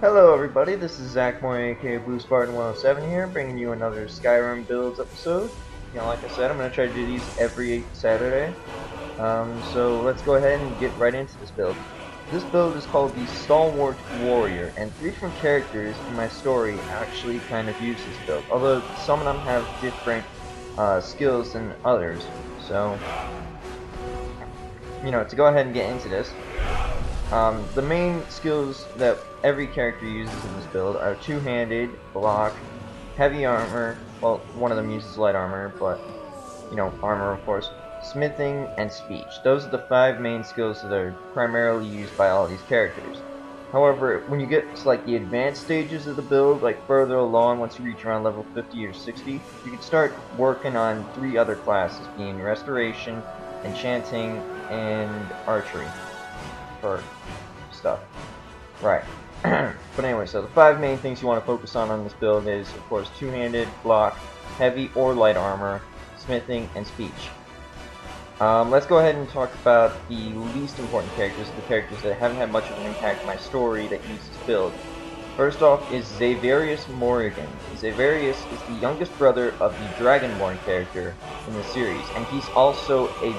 Hello everybody, this is Zach Moore aka BlueSpartan107 here, bringing you another Skyrim Builds episode. Like I said, I'm going to try to do these every Saturday. So let's go ahead and get right into this build. This build is called the Stalwart Warrior, and 3 different characters in my story actually kind of use this build, although some of them have different skills than others. So, to go ahead and get into this, the main skills that every character uses in this build are two-handed, block, heavy armor, well, one of them uses light armor, but, armor of course, smithing, and speech. Those are the 5 main skills that are primarily used by all these characters. However, when you get to like the advanced stages of the build, like further along, once you reach around level 50 or 60, you can start working on 3 other classes, being restoration, enchanting, and archery for stuff. Right. But anyway, so the 5 main things you want to focus on this build is, of course, two-handed, block, heavy or light armor, smithing, and speech. Let's go ahead and talk about the least important characters, the characters that haven't had much of an impact in my story that use this build. First off is Xaverius Morrigan. Xaverius is the youngest brother of the Dragonborn character in the series, and he's also a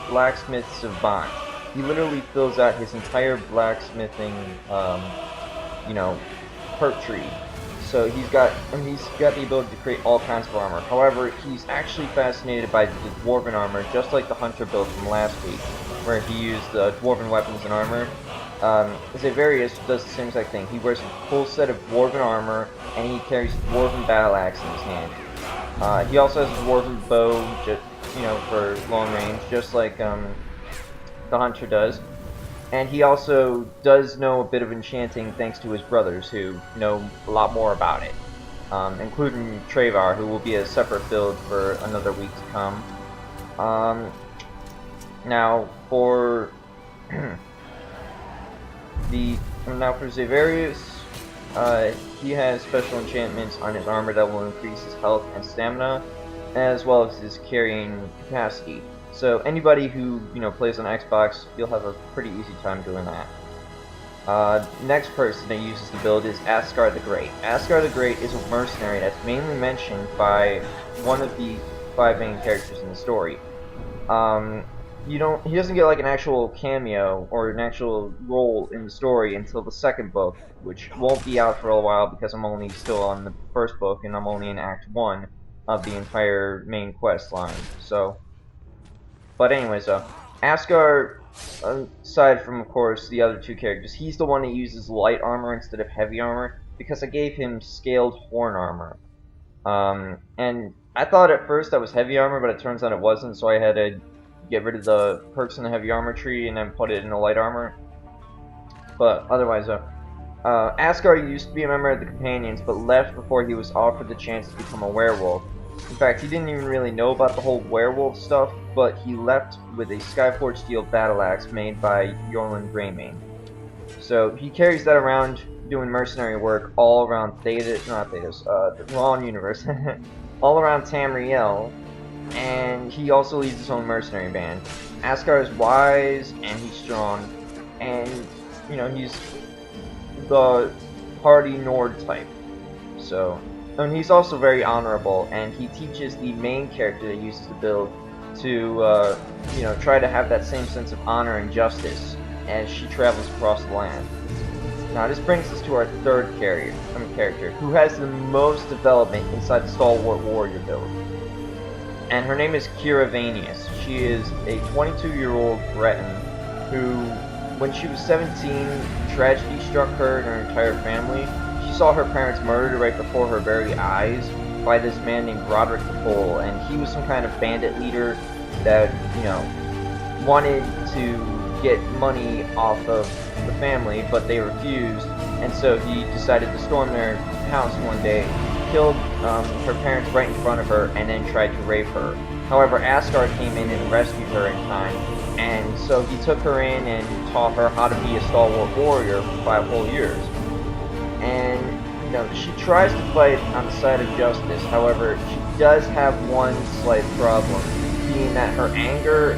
blacksmith savant. He literally fills out his entire blacksmithing, perk tree. So he's got the ability to create all kinds of armor. However, he's actually fascinated by the dwarven armor, just like the hunter build from last week, where he used dwarven weapons and armor. Xaverius does the same exact thing. He wears a full set of dwarven armor, and he carries a dwarven battle axe in his hand. He also has a dwarven bow, just for long range, just like the hunter does. And he also does know a bit of enchanting thanks to his brothers, who know a lot more about it, including Travar, who will be a separate build for another week to come. Now for Xaverius, he has special enchantments on his armor that will increase his health and stamina, as well as his carrying capacity. So anybody who plays on Xbox, you'll have a pretty easy time doing that. Next person that uses the build is Asgard the Great. Asgard the Great is a mercenary that's mainly mentioned by one of the 5 main characters in the story. He doesn't get like an actual cameo or an actual role in the story until the 2nd book, which won't be out for a while because I'm only still on the 1st book and I'm only in Act 1 of the entire main quest line. So. But anyways, Asgard, aside from, of course, the other 2 characters, he's the one that uses light armor instead of heavy armor, because I gave him scaled horn armor. And I thought at first that was heavy armor, but it turns out it wasn't, so I had to get rid of the perks in the heavy armor tree and then put it in the light armor. But otherwise, Asgard used to be a member of the Companions, but left before he was offered the chance to become a werewolf. In fact, he didn't even really know about the whole werewolf stuff, but he left with a Skyforged steel battle axe made by Yorlin Greymane. So he carries that around doing mercenary work all around the Ron universe, all around Tamriel, and he also leads his own mercenary band. Asgard is wise and he's strong, and he's the hardy Nord type. So. And he's also very honorable, and he teaches the main character that uses the build to, try to have that same sense of honor and justice as she travels across the land. Now, this brings us to our 3rd character, who has the most development inside the Stalwart Warrior build. And her name is Kira Vanius. She is a 22-year-old Breton who, when she was 17, tragedy struck her and her entire family. She saw her parents murdered right before her very eyes by this man named Broderick the Pole, and he was some kind of bandit leader that, wanted to get money off of the family, but they refused, and so he decided to storm their house one day, killed her parents right in front of her, and then tried to rape her. However, Asgard came in and rescued her in time, and so he took her in and taught her how to be a stalwart warrior for 5 whole years. And, she tries to fight on the side of justice. However, she does have one slight problem, being that her anger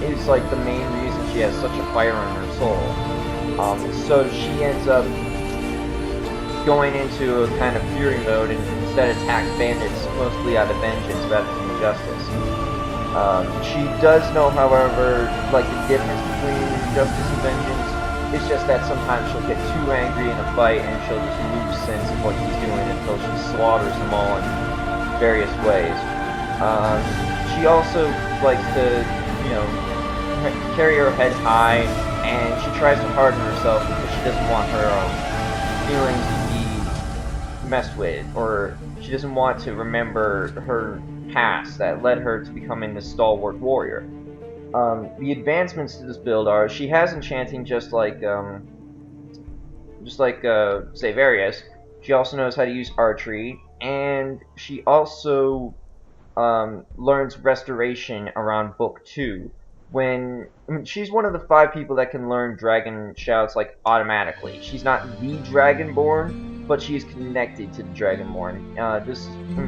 is like the main reason she has such a fire in her soul. So she ends up going into a kind of fury mode and instead attack bandits mostly out of vengeance rather than justice. She does know, however, like the difference between justice and vengeance. It's just that sometimes she'll get too angry in a fight and she'll just lose sense of what she's doing until she slaughters them all in various ways. She also likes to, you know, carry her head high, and she tries to harden herself because she doesn't want her feelings to be messed with, or she doesn't want to remember her past that led her to becoming the Stalwart Warrior. The advancements to this build are she has enchanting just like Zavarius. She also knows how to use archery, and she also learns restoration around book 2. She's one of the 5 people that can learn dragon shouts like automatically. She's not the Dragonborn, but she is connected to the Dragonborn.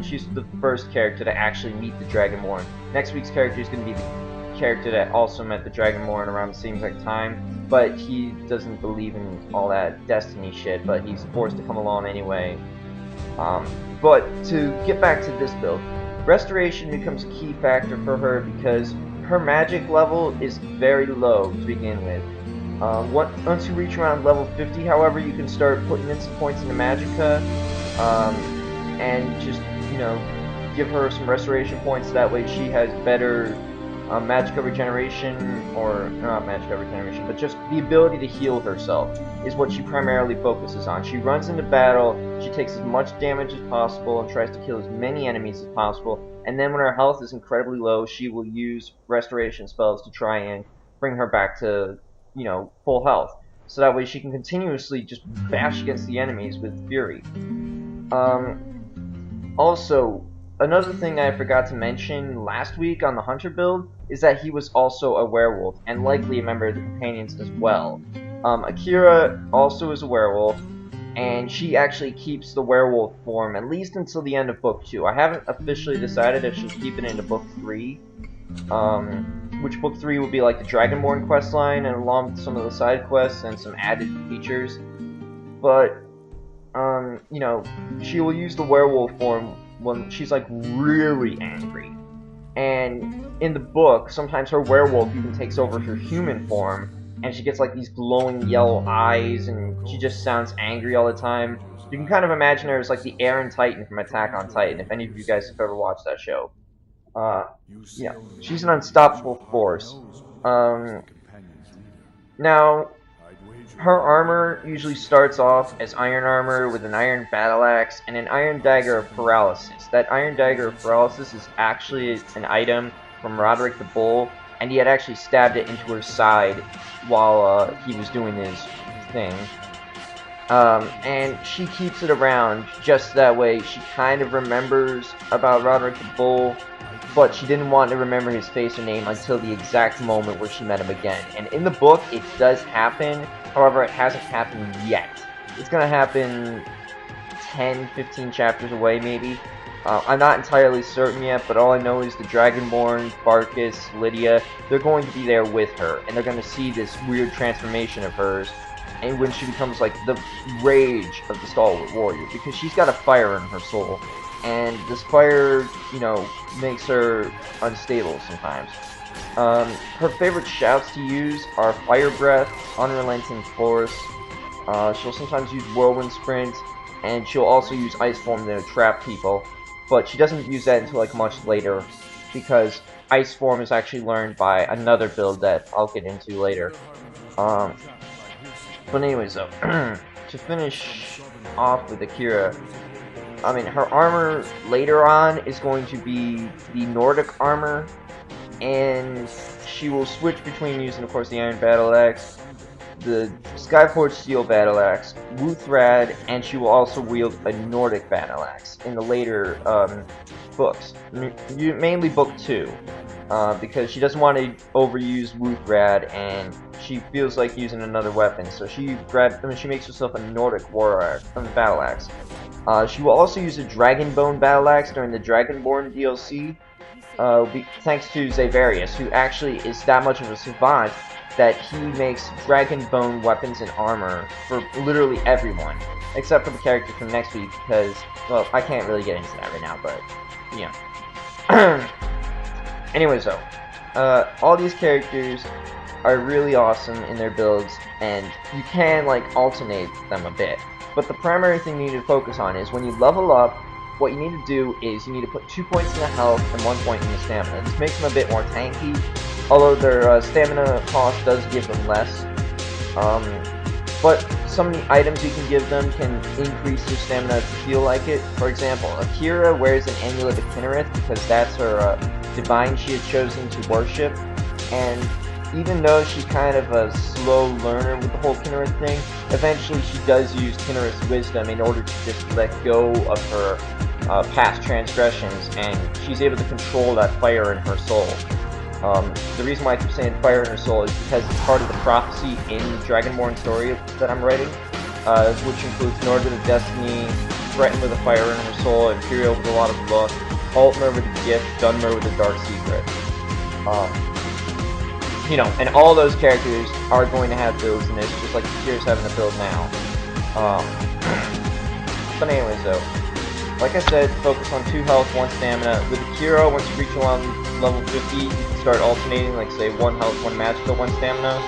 She's the first character to actually meet the Dragonborn. Next week's character is going to be the character that also met the Dragonborn around the same exact time, but he doesn't believe in all that destiny shit, but he's forced to come along anyway. But to get back to this build, restoration becomes a key factor for her because her magic level is very low to begin with. Once you reach around level 50, however, you can start putting in some points into Magicka, and just, you know, give her some restoration points. That way she has better Magicka regeneration, or not Magicka regeneration, but just the ability to heal herself is what she primarily focuses on. She runs into battle, she takes as much damage as possible and tries to kill as many enemies as possible, and then when her health is incredibly low, she will use restoration spells to try and bring her back to, you know, full health. So that way she can continuously just bash against the enemies with fury. Also, another thing I forgot to mention last week on the Hunter build is that he was also a werewolf, and likely a member of the Companions as well. Akira also is a werewolf, and she actually keeps the werewolf form at least until the end of book 2. I haven't officially decided if she'll keep it into book 3, which book 3 will be like the Dragonborn questline, and along with some of the side quests and some added features. But, you know, she will use the werewolf form when she's like really angry. And in the book, sometimes her werewolf even takes over her human form, and she gets like these glowing yellow eyes, and she just sounds angry all the time. You can kind of imagine her as like the Aaron Titan from Attack on Titan, if any of you guys have ever watched that show. Yeah, she's an unstoppable force. Now, her armor usually starts off as iron armor with an iron battle axe and an iron dagger of paralysis. That iron dagger of paralysis is actually an item from Roderick the Bull, and he had actually stabbed it into her side while he was doing his thing. And she keeps it around just that way. She kind of remembers about Roderick the Bull, but she didn't want to remember his face or name until the exact moment where she met him again. And in the book, it does happen. However, it hasn't happened yet. It's going to happen 10, 15 chapters away, maybe. I'm not entirely certain yet, but all I know is the Dragonborn, Barkus, Lydia, they're going to be there with her, and they're going to see this weird transformation of hers, and when she becomes like the rage of the Stalwart Warrior, because she's got a fire in her soul, and this fire, you know, makes her unstable sometimes. Her favorite shouts to use are Fire Breath, Unrelenting Force. She'll sometimes use Whirlwind Sprint, and she'll also use Ice Form to trap people. But she doesn't use that until like much later, because Ice Form is actually learned by another build that I'll get into later. But anyways, though, to finish off with Akira, I mean, her armor later on is going to be the Nordic armor, and she will switch between using, of course, the Iron Battle Axe, the Skyforged Steel Battle Axe, Wuthrad, and she will also wield a Nordic Battle Axe in the later books, mainly Book 2, because she doesn't want to overuse Wuthrad, and she feels like using another weapon, so she makes herself a Nordic Battle Axe. She will also use a Dragonbone Battle Axe during the Dragonborn DLC, thanks to Zavarius, who actually is that much of a savant that he makes dragon bone weapons and armor for literally everyone, except for the character from next week, because, well, I can't really get into that right now, but, you know. Anyways, though, all these characters are really awesome in their builds, and you can, like, alternate them a bit. But the primary thing you need to focus on is when you level up, what you need to do is you need to put 2 points in the health and 1 point in the stamina. This makes them a bit more tanky, although their stamina cost does give them less. But some of the items you can give them can increase their stamina if you feel like it. For example, Akira wears an amulet of Kinnereth because that's her divine she had chosen to worship, and even though she's kind of a slow learner with the whole Kinnereth thing, eventually she does use Kinnereth's wisdom in order to just let go of her past transgressions, and she's able to control that fire in her soul. The reason why I keep saying fire in her soul is because it's part of the prophecy in the Dragonborn story that I'm writing, which includes Northern of Destiny, Threatened with a fire in her soul, Imperial with a lot of luck, Altmer with a gift, Dunmer with a dark secret. You know, and all those characters are going to have builds in this, just like Akira's having a build now. But anyways, though, like I said, focus on 2 health, 1 stamina. With Akira, once you reach around level 50, you can start alternating, like say 1 health, 1 magical, 1 stamina,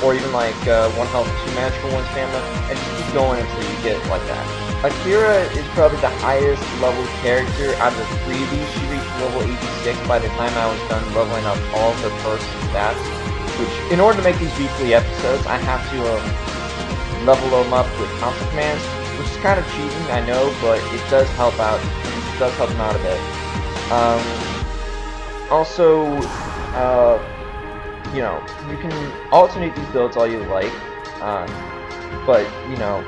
or even like 1 health, 2 magical, 1 stamina, and just keep going until you get like that. Akira is probably the highest level character out of the 3 of these. She reached level 86 by the time I was done leveling up all of her perks and stats, which, in order to make these weekly episodes, I have to level them up with console commands, which is kind of cheating, I know, but it does help out. It does help them out a bit. Also, you know, you can alternate these builds all you like, but, you know,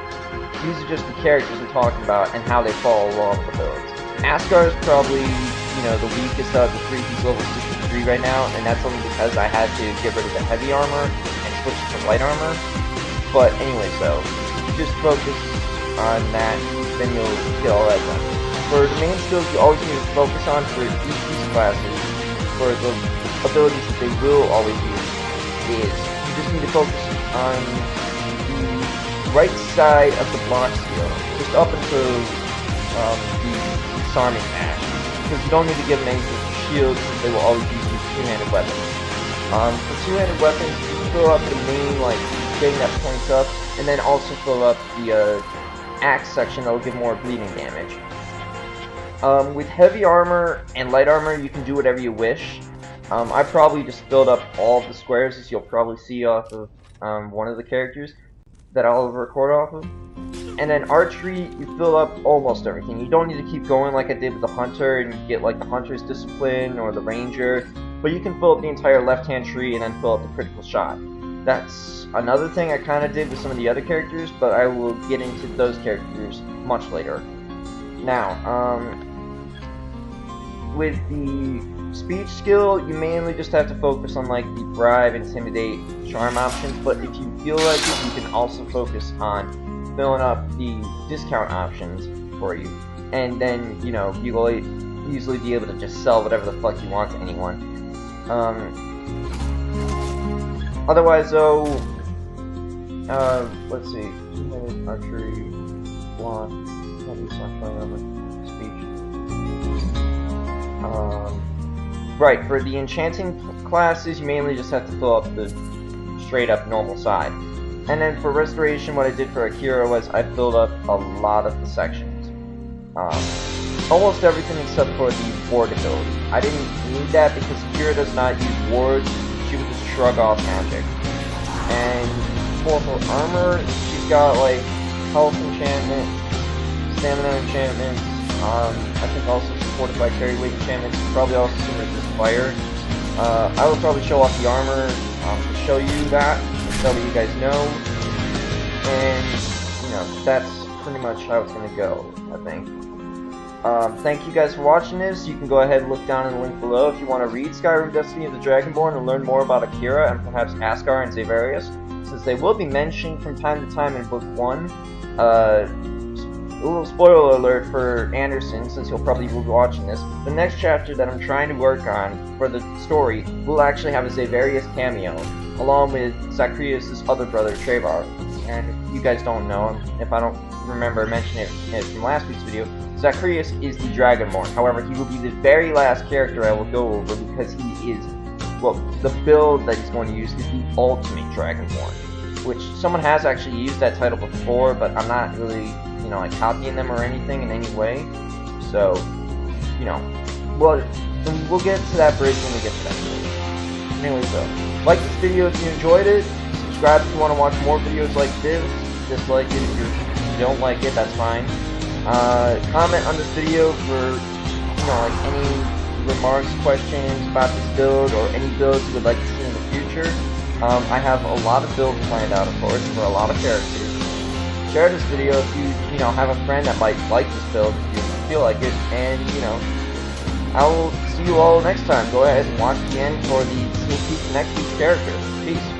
these are just the characters I'm talking about and how they fall along the builds. Asgar is probably, you know, the weakest out of the 3. He's level 63 right now, and that's only because I had to get rid of the heavy armor and switch to light armor. But anyways, though, just focus on that, then you'll get all that done. For the main skills you always need to focus on for each of these classes, for the abilities that they will always use, is you just need to focus on the right side of the block skill, just up until the disarming dash, because you don't need to give them anything for shields, because they will always use these 2-handed weapons. For 2-handed weapons, you can fill up the main, like, thing that points up, and then also fill up the axe section that will give more bleeding damage. With heavy armor and light armor, you can do whatever you wish. I probably just filled up all of the squares, as you'll probably see off of one of the characters that I'll record off of. And then archery, you fill up almost everything. You don't need to keep going like I did with the hunter and get like the hunter's discipline or the ranger, but you can fill up the entire left-hand tree and then fill up the critical shot. That's another thing I kind of did with some of the other characters, but I will get into those characters much later. Now, with the speech skill, you mainly just have to focus on like the bribe, intimidate, charm options, but if you feel like it, you can also focus on filling up the discount options for you, and then, you know, you will easily be able to just sell whatever the fuck you want to anyone. Otherwise, though, let's see, archery, block, speech. Right, for the enchanting classes, you mainly just have to fill up the straight up normal side. And then for restoration, what I did for Akira was I filled up a lot of the sections. Almost everything except for the ward ability. I didn't need that because Akira does not use wards, she would just shrug off magic. And for her armor, she's got like health enchantment, stamina enchantments, I think also supported by carry weight enchantments, probably also some resist fire. I will probably show off the armor to show you that, so that you guys know, and, you know, that's pretty much how it's going to go, I think. Thank you guys for watching this. You can go ahead and look down in the link below if you want to read Skyrim Destiny of the Dragonborn and learn more about Akira and perhaps Asgar and Zavarius, since they will be mentioned from time to time in Book 1. a little spoiler alert for Anderson, since he'll probably be watching this. The next chapter that I'm trying to work on for the story will actually have a Zavarius cameo, along with Zacharias' other brother, Travar. And if you guys don't know him, if I don't remember mentioning it from last week's video, Zacharias is the Dragonborn. However, he will be the very last character I will go over because he is, well, the build that he's going to use is the ultimate Dragonborn, which someone has actually used that title before, but I'm not really, you know, like copying them or anything in any way. So, you know, well, we'll get to that bridge when we get to that bridge. Anyways, though, like this video if you enjoyed it. Subscribe if you want to watch more videos like this. Dislike it if you don't like it, that's fine. Comment on this video for, you know, like any remarks, questions about this build, or any builds you would like to see in the future. I have a lot of builds planned out, of course, for a lot of characters. Share this video if you know, have a friend that might like this build, if you feel like it, and, you know, I will see you all next time. Go ahead and watch the end for the sneak peek of next week's character. Peace.